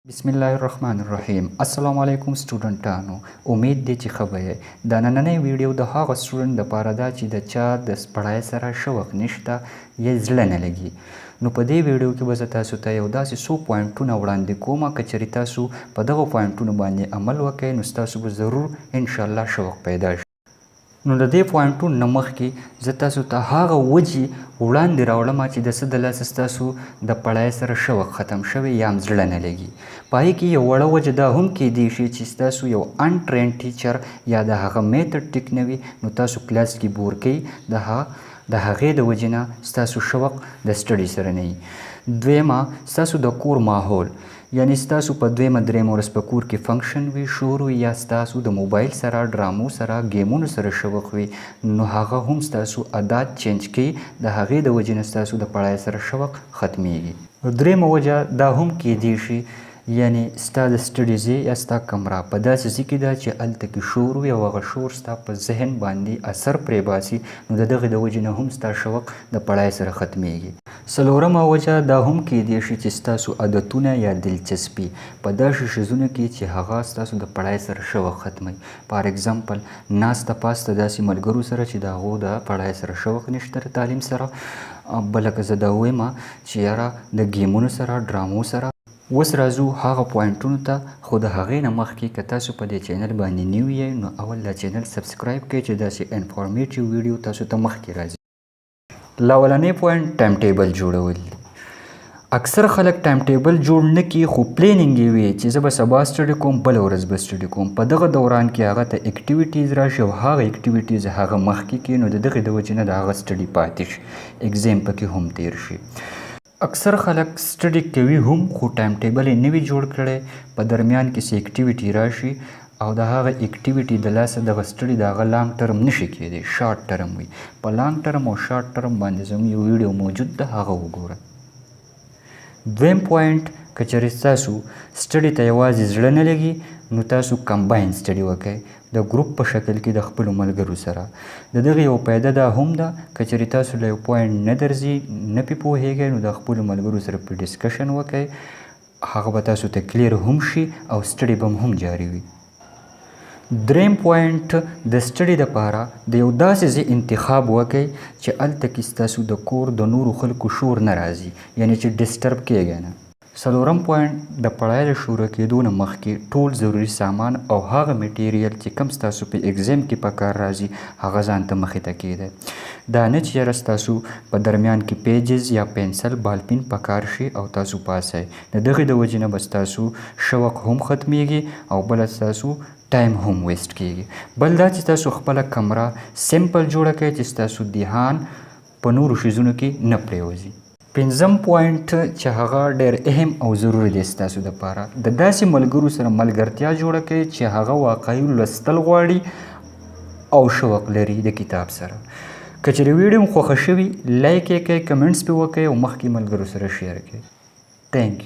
बिस्मिल्लाहिर्रहमानिर्रहीम अस्सलाम वालेकुम स्टूडेंटानो उम्मीद دی چې خبره د نننۍ ویډیو د هغه سټوډنټ لپاره دا چې د چا د پړای سره شوق نشته یا زړه نه لګي نو په دې ویډیو کې به زه تاسو ته یو داسې څو پوینټونه وړاندې کوم که چېرې تاسو په دغه پوینټونو باندې عمل وکړئ نو ستاسو به ضرور انشاءالله شوق پیدا شي نو د دې پوینټونو نه مخکې زه تاسو ته هغه وجې وړاندې راوړم چې د څه د لاسه ستاسو د پړای سره شوق ختم شوی یا هم زړه نه لګي په هغې کې یو وړه وجه دا هم کیدی شي چې ستاسو یو انټرین ټیچر یا د هغه میتډ ټیک نه وي نو تاسو کلاس کې بور کوي د هغې د وجې نه ستاسو شوق د سټډي سره نه وي دویمه ستاسو د کور ماحول یعنی ستاسو په دویمه درېیمه ورځ په کور کې فنکشن وي شور وي یا ستاسو د موبایل سره ډرامو سره ګیمونو سره شوق وي نو هغه هم ستاسو عادات چینج کوي د هغې د وجې نه ستاسو د پړای سره شوق ختمیږي درېیمه وجه دا هم کیدی شي یعنی ستا د سټډي ځای یا ستا کمره په داسې ځای کې ده چې هلته کې شور وي او هغه شور ستا په ذهن باندې اثر پرې باسي نو د دغې د وجې نه هم ستا شوق د پړای سره ختمیږي څلورمه وجه دا هم کیدی شي چې ستاسو عادتونه یا دلچسپي په داسې شیزونو کې چې هغه ستاسو د پړای سره شوق ختموي فار اګزامپل ناسته پاسته داسې ملګرو سره چې د هغو د پړای سره شوق نشته تعلیم سره بله که زه دا ووایم چې یاره د ګیمونو سره ډرامو سره اوس راځو هغه پوینټونو ته خو د هغې نه مخکې که تاسو په دې چینل باندې نیو یې نو اول دا چینل سبسکرایب کړئ چې داسې انفارمیټیو ویډیو تاسو ته مخکې راځي لولنی پوینټ ټایم ټیبل جوړول اکثر خلک ټایم ټیبل جوړ نه کړي خو پلیننګ یې وي چې زه به سبا سټډي کوم بله ورځ به سټډي کوم په دغه دوران کې هغه ته اکټیویټیز راشي او هغه اکټیویټیز هغه مخکې کړي نو د دغې د وجې نه د هغه سټډي پاتې شي ایګزام پکې هم تیر شي اکثر خلک سټډي کوي هم خو ټایم ټیبل یې نه وي جوړ کړی په درمیان کې څه اکټیویټي راشي او د هغه اکټیویټي د لاسه دغه سټډي د هغه لانګ ټرم نشي کیدی شارټ ټرم وي په لانګ ټرم او شارټ ټرم باندې زموږ یو ویډیو موجود ده هغه وګوره دویم پوینټ که چېرې ستاسو سټډي ته یوازې زړه نه لګي نو تاسو کمباین سټډي وکړئ د ګروپ په شکل کې د خپلو ملګرو سره د دغې یو فایده دا هم ده که چېرې تاسو له یو پوینټ نه درځي نه پې پوهیږئ نو د خپلو ملګرو سره په ډسکشن وکړئ هغه به تاسو ته کلیر هم شي او سټډي به هم جاري وي دریم پوینټ د سټډي دپاره د یو داسې ځای انتخاب وکړئ چې هلته کې ستاسو د کور د نورو خلکو شور نه راځي یعنې چې ډسټرب کیږئ نه څلورم پوینټ د پړای د شروع کېدو نه مخکې ټول ضروري سامان او هغه میټیریل چې کوم ستاسو په ایګزام کې په کار راځي هغه ځان ته مخې ته کیږدئ دا نه چې یاره ستاسو په درمیان کې پیجز یا پنسل بالپین په کار شي او تاسو پاسئ د دغې د وجې نه به ستاسو شوق هم ختمیږي او بله ستاسو ټایم هم ویسټ کیږي بل دا چې تاسو خپله کمره سمپل جوړه کړئ چې ستاسو دهان په نورو شیزونو کې نه پرېوځي پنځم پوینټ چې هغه ډېر اهم او ضروري دی ستاسو دپاره د داسې ملګرو سره ملګرتیا جوړه کړئ چې هغه واقعي لوستل غواړي او شوق لري د کتاب سره که چېرې ویډیو مو خوښه شوي لایک یې کړئ کمنټس پې وکړئ او مخکې ملګرو سره شیر کړئ تھینک یو